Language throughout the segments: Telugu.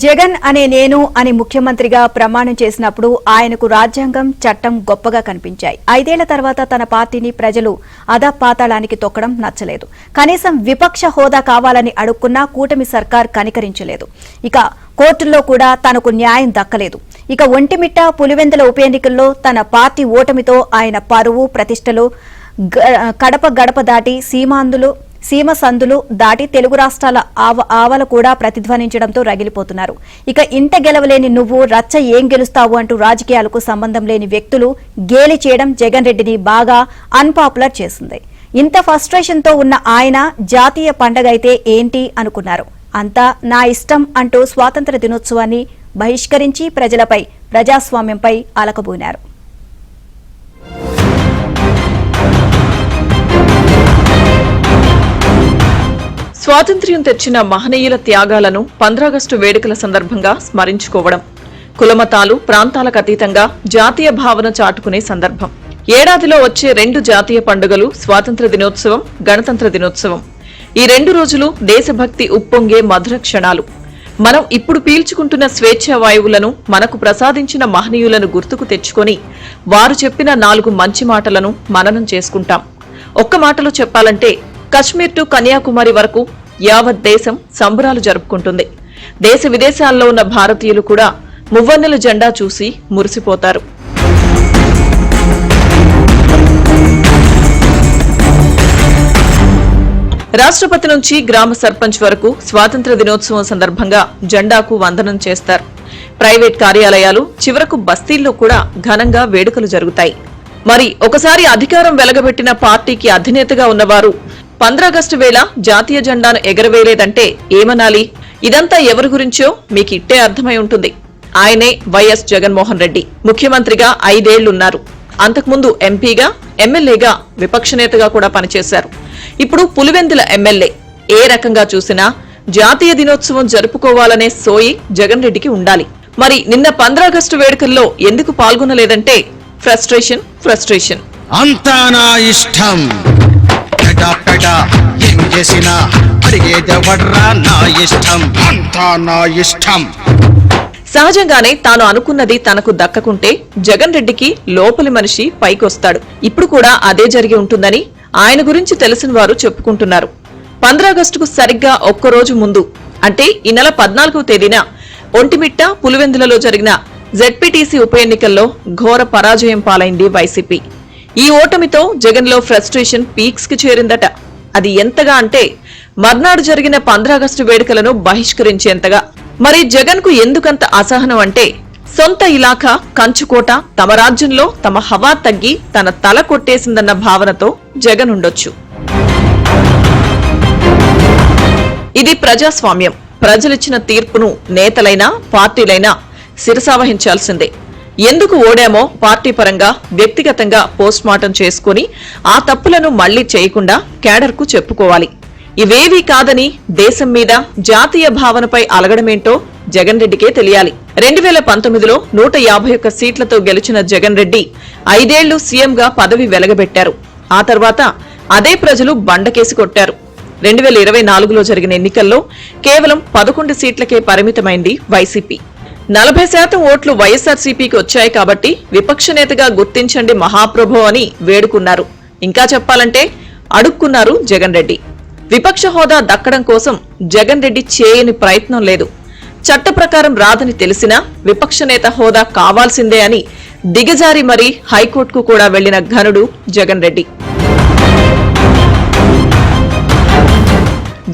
జగన్ అనే నేను అని ముఖ్యమంత్రిగా ప్రమాణం చేసినప్పుడు ఆయనకు రాజ్యాంగం చట్టం గొప్పగా కనిపించాయి. 5 ఏళ్ల తర్వాత తన పార్టీని ప్రజలు అధపాతాళానికి తొక్కడం నచ్చలేదు. కనీసం విపక్ష హోదా కావాలని అడుక్కున్నా కూటమి సర్కార్ కనికరించలేదు. ఇక కోర్టుల్లో కూడా తనకు న్యాయం దక్కలేదు. ఇక ఒంటిమిట్ట పులివెందుల ఉప ఎన్నికల్లో తన పార్టీ ఓటమితో ఆయన పరువు ప్రతిష్టలు గడప గడప దాటి సీమ సందులు దాటి తెలుగు రాష్ట్రాల ఆవల కూడా ప్రతిధ్వనించడంతో రగిలిపోతున్నారు. ఇక ఇంట గెలవలేని నువ్వు రచ్చ ఏం గెలుస్తావు అంటూ రాజకీయాలకు సంబంధం లేని వ్యక్తులు గేలి చేయడం జగన్ రెడ్డిని బాగా అన్పాపులర్ చేసింది. ఇంత ఫ్రస్ట్రేషన్ తో ఉన్న ఆయన జాతీయ పండగ అయితే ఏంటి అనుకున్నారు. అంతా నా ఇష్టం అంటూ స్వాతంత్ర దినోత్సవాన్ని బహిష్కరించి ప్రజలపై ప్రజాస్వామ్యంపై అలకబూనారు. స్వాతంత్ర్యం తెచ్చిన మహనీయుల త్యాగాలను 15 ఆగస్టు వేడుకల సందర్భంగా స్మరించుకోవడం, కులమతాలు ప్రాంతాలకు అతీతంగా జాతీయ భావన చాటుకునే సందర్భం. ఏడాదిలో వచ్చే 2 జాతీయ పండుగలు స్వాతంత్ర దినోత్సవం, గణతంత్ర దినోత్సవం. ఈ 2 రోజులు దేశభక్తి ఉప్పొంగే మధుర క్షణాలు. మనం ఇప్పుడు పీల్చుకుంటున్న స్వేచ్ఛా వాయువులను మనకు ప్రసాదించిన మహనీయులను గుర్తుకు తెచ్చుకొని వారు చెప్పిన 4 మంచి మాటలను మననం చేసుకుంటాం. ఒక్క మాటలో చెప్పాలంటే కశ్మీర్ టు కన్యాకుమారి వరకు యావత్ దేశం సంబరాలు జరుపుకుంటుంది. దేశ విదేశాల్లో ఉన్న భారతీయులు కూడా మువ్వన్నెల జెండా చూసి మురిసిపోతారు. రాష్ట్రపతి నుంచి గ్రామ సర్పంచ్ వరకు స్వాతంత్ర దినోత్సవం సందర్భంగా జెండాకు వందనం చేస్తారు. ప్రైవేట్ కార్యాలయాలు చివరకు బస్తీల్లో కూడా ఘనంగా వేడుకలు జరుగుతాయి. మరి ఒకసారి అధికారం వెలగబెట్టిన పార్టీకి అధినేతగా ఉన్నవారు 15 ఆగస్టు వేళ జాతీయ జెండాను ఎగరవేయలేదంటే ఏమనాలి? ఇదంతా ఎవరి గురించో మీకు ఇట్టే అర్థమై ఉంటుంది. ఆయనే వైఎస్ జగన్మోహన్ రెడ్డి. ముఖ్యమంత్రిగా 5 ఏళ్లున్నారు. అంతకుముందు ఎంపీగా, ఎమ్మెల్యేగా, విపక్ష నేతగా కూడా పనిచేశారు. ఇప్పుడు పులివెందుల ఎమ్మెల్యే. ఏ రకంగా చూసినా జాతీయ దినోత్సవం జరుపుకోవాలనే సోయి జగన్ రెడ్డికి ఉండాలి. మరి నిన్న 15 ఆగస్టు వేడుకల్లో ఎందుకు పాల్గొనలేదంటే ఫ్రస్ట్రేషన్. అంతా నా ఇష్టం, ఏం చేసినా అడిగేదెవడ్రా నా ఇష్టం, అంతా నా ఇష్టం. సహజంగానే తాను అనుకున్నది తనకు దక్కకుంటే జగన్ రెడ్డికి లోపలి మనిషి పైకొస్తాడు. ఇప్పుడు కూడా అదే జరిగి ఉంటుందని ఆయన గురించి తెలిసిన వారు చెప్పుకుంటున్నారు. 15 ఆగస్టుకు సరిగ్గా ఒక్కరోజు ముందు అంటే ఈ నెల 14వ తేదీన ఒంటిమిట్ట పులివెందులలో జరిగిన జెడ్పీటీసీ ఉప ఎన్నికల్లో ఘోర పరాజయం పాలైంది వైసీపీ. ఈ ఓటమితో జగన్ లో ఫ్రస్ట్రేషన్ పీక్స్ కి చేరిందట. అది ఎంతగా అంటే మర్నాడు జరిగిన 15 ఆగస్టు వేడుకలను బహిష్కరించేంతగా. మరి జగన్ కు ఎందుకంత అసహనం అంటే సొంత ఇలాఖా కంచుకోట తమ రాజ్యంలో తమ హవా తగ్గి తన తల కొట్టేసిందన్న భావనతో జగన్ ఉండొచ్చు. ఇది ప్రజాస్వామ్యం. ప్రజలిచ్చిన తీర్పును నేతలైనా పార్టీలైనా శిరసావహించాల్సిందే. ఎందుకు ఓడామో పార్టీ పరంగా వ్యక్తిగతంగా పోస్ట్ మార్టం చేసుకుని ఆ తప్పులను మళ్లీ చేయకుండా కేడర్కు చెప్పుకోవాలి. ఇవేవీ కాదని దేశం మీద జాతీయ భావనపై అలగడమేంటో జగన్ రెడ్డికే తెలియాలి. 2019లో 151 సీట్లతో గెలిచిన జగన్ రెడ్డి 5 ఏళ్లు సీఎంగా పదవి వెలగబెట్టారు. ఆ తర్వాత అదే ప్రజలు బండకేసి కొట్టారు. 2024లో జరిగిన ఎన్నికల్లో కేవలం 11 సీట్లకే పరిమితమైంది వైసీపీ. 40% ఓట్లు వైఎస్ఆర్సీపీకి వచ్చాయి కాబట్టి విపక్ష నేతగా గుర్తించండి మహాప్రభో అని వేడుకున్నారు. ఇంకా చెప్పాలంటే అడుక్కున్నారు జగన్ రెడ్డి. విపక్ష హోదా దక్కడం కోసం జగన్ రెడ్డి చేయని ప్రయత్నం లేదు. చట్ట ప్రకారం రాదని తెలిసినా విపక్ష నేత హోదా కావాల్సిందే అని దిగజారి మరీ హైకోర్టుకు కూడా వెళ్లిన ఘనుడు జగన్ రెడ్డి.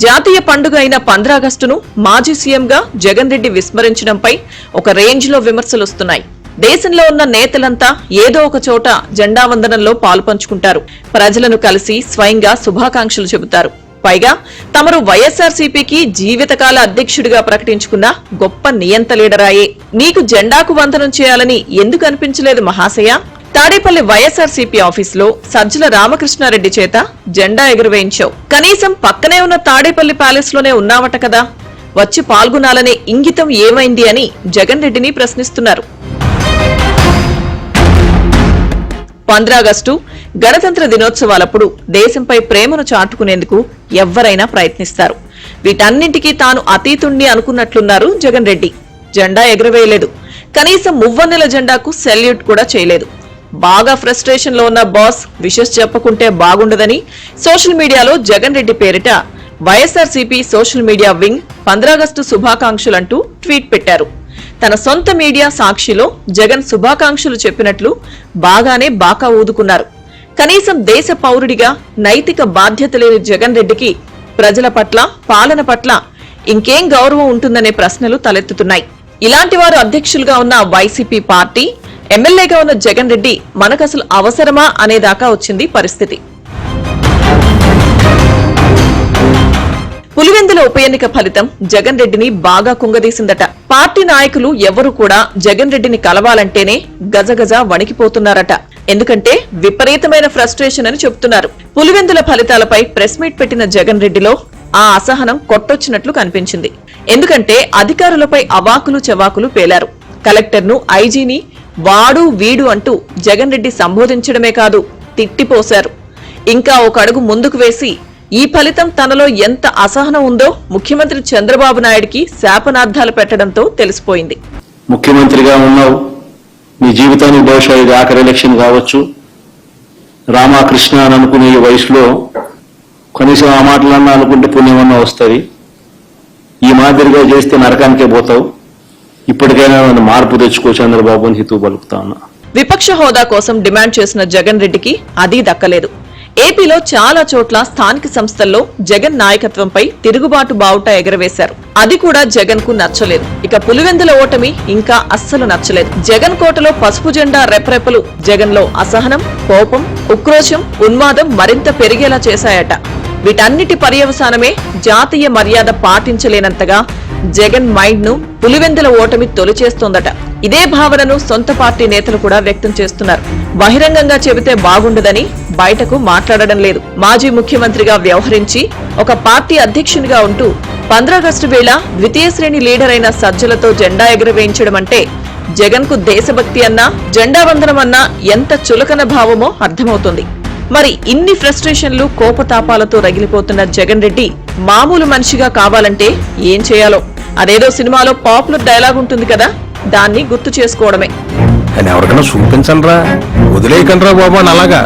జాతీయ పండుగ అయిన 15 ఆగస్టును మాజీ సీఎంగా జగన్ రెడ్డి విస్మరించడంపై ఒక రేంజ్ లో విమర్శలొస్తున్నాయి. దేశంలో ఉన్న నేతలంతా ఏదో ఒక చోట జెండా వందనంలో పాలుపంచుకుంటారు. ప్రజలను కలిసి స్వయంగా శుభాకాంక్షలు చెబుతారు. పైగా తమరు వైఎస్ఆర్సీపీకి జీవితకాల అధ్యక్షుడిగా ప్రకటించుకున్న గొప్ప నియంత లీడరాయే. నీకు జెండాకు వందనం చేయాలని ఎందుకు అనిపించలేదు మహాశయ? తాడేపల్లి వైఎస్ఆర్సీపీ ఆఫీసులో సజ్జల రామకృష్ణారెడ్డి చేత జెండా ఎగురవేయించావు. కనీసం పక్కనే ఉన్న తాడేపల్లి ప్యాలెస్ లోనే ఉన్నావట కదా, వచ్చి పాల్గొనాలనే ఇంగితం ఏమైంది అని జగన్ రెడ్డిని ప్రశ్నిస్తున్నారు. 15 ఆగస్టు గణతంత్ర దినోత్సవాలప్పుడు దేశంపై ప్రేమను చాటుకునేందుకు ఎవ్వరైనా ప్రయత్నిస్తారు. వీటన్నింటికీ తాను అతీతుణ్ణి అనుకున్నట్లున్నారు జగన్ రెడ్డి. జెండా ఎగరవేయలేదు, కనీసం మువ్వన్నెల జెండాకు సెల్యూట్ కూడా చేయలేదు. బాగా ఫ్రస్ట్రేషన్ లో ఉన్న బాస్ విషెస్ చెప్పకుంటే బాగుండదని సోషల్ మీడియాలో జగన్ రెడ్డి పేరిట YSRCP social media wing 15 August శుభాకాంక్షలంటూ ట్వీట్ పెట్టారు. తన సొంత మీడియా సాక్షిలో జగన్ శుభాకాంక్షలు చెప్పినట్లు బాగానే బాకా ఊదుకున్నారు. కనీసం దేశ పౌరుడిగా నైతిక బాధ్యత లేని జగన్ రెడ్డికి ప్రజల పట్ల, పాలన పట్ల ఇంకేం గౌరవం ఉంటుందనే ప్రశ్నలు తలెత్తుతున్నాయి. ఇలాంటి వారు అధ్యక్షులుగా ఉన్న వైసీపీ పార్టీ, ఎమ్మెల్యేగా ఉన్న జగన్ రెడ్డి మనకసలు అవసరమా అనేదాకా వచ్చింది పరిస్థితి. పులివెందుల ఉప ఎన్నిక ఫలితం జగన్ రెడ్డిని బాగా కుంగదీసిందట. పార్టీ నాయకులు ఎవరు కూడా జగన్ రెడ్డిని కలవాలంటేనే గజగజ వణికిపోతున్నారట. ఎందుకంటే విపరీతమైన ఫ్రస్ట్రేషన్ అని చెబుతున్నారు. పులివెందుల ఫలితాలపై ప్రెస్ మీట్ పెట్టిన జగన్ రెడ్డిలో ఆ అసహనం కొట్టొచ్చినట్లు కనిపించింది. ఎందుకంటే అధికారులపై అవాకులు చవాకులు పేలారు. కలెక్టర్ను, ఐజీని వాడు వీడు అంటూ జగన్ రెడ్డి సంబోధించడమే కాదు, తిట్టిపోశారు. ఇంకా ఒక అడుగు ముందుకు వేసి ఈ ఫలితం తనలో ఎంత అసహనం ఉందో ముఖ్యమంత్రి చంద్రబాబు నాయుడికి శాపనార్థాలు పెట్టడంతో తెలిసిపోయింది. ముఖ్యమంత్రిగా ఉన్నావు, నీ జీవితానికి బహుశా ఇది ఆఖరి ఎలక్షన్ కావచ్చు. రామకృష్ణ అని అనుకునే ఈ వయసులో కనీసం ఆ మాటలన్నా అనుకుంటే పుణ్యమన్నా వస్తుంది. ఈ మాదిరిగా చేస్తే నరకానికే పోతావు. ఇప్పటికైనా మార్పు తెచ్చుకో చంద్రబాబు అని హితవు పలుకుతా ఉన్నా. విపక్ష హోదా కోసం డిమాండ్ చేసిన జగన్ రెడ్డికి అది దక్కలేదు. ఏపీలో చాలా చోట్ల స్థానిక సంస్థల్లో జగన్ నాయకత్వంపై తిరుగుబాటు బావుట ఎగరవేశారు. అది కూడా జగన్ కు నచ్చలేదు. ఇక పులివెందుల ఓటమి ఇంకా అస్సలు నచ్చలేదు. జగన్ కోటలో పసుపు జెండా రెపరెపలు జగన్ లో అసహనం, కోపం, ఉక్రోషం, ఉన్మాదం మరింత పెరిగేలా చేశాయట. వీటన్నిటి పర్యవసానమే జాతీయ మర్యాద పాటించలేనంతగా జగన్ మైండ్ ను పులివెందుల ఓటమి తొలిచేస్తోందట. ఇదే భావనను సొంత పార్టీ నేతలు కూడా వ్యక్తం చేస్తున్నారు. బహిరంగంగా చెబితే బాగుండదని బయటకు మాట్లాడడం లేదు. మాజీ ముఖ్యమంత్రిగా వ్యవహరించి ఒక పార్టీ అధ్యక్షునిగా ఉంటూ 15 ఆగస్టు వేళ ద్వితీయ శ్రేణి లీడర్ అయిన సజ్జలతో జెండా ఎగురవేయించడం అంటే జగన్ కు దేశభక్తి అన్నా, జెండా వందనం అన్నా ఎంత చులకన భావమో అర్థమవుతుంది. మరి ఇన్ని ఫ్రస్ట్రేషన్లు, కోపతాపాలతో రగిలిపోతున్న జగన్ రెడ్డి మామూలు మనిషిగా కావాలంటే ఏం చేయాలో అదేదో సినిమాలో పాపులర్ డైలాగ్ ఉంటుంది కదా, దాన్ని గుర్తు చేసుకోవడమే. ఎవరికైనా చూపించండి రా, వదిలేయకండి రా బాబా అలాగా.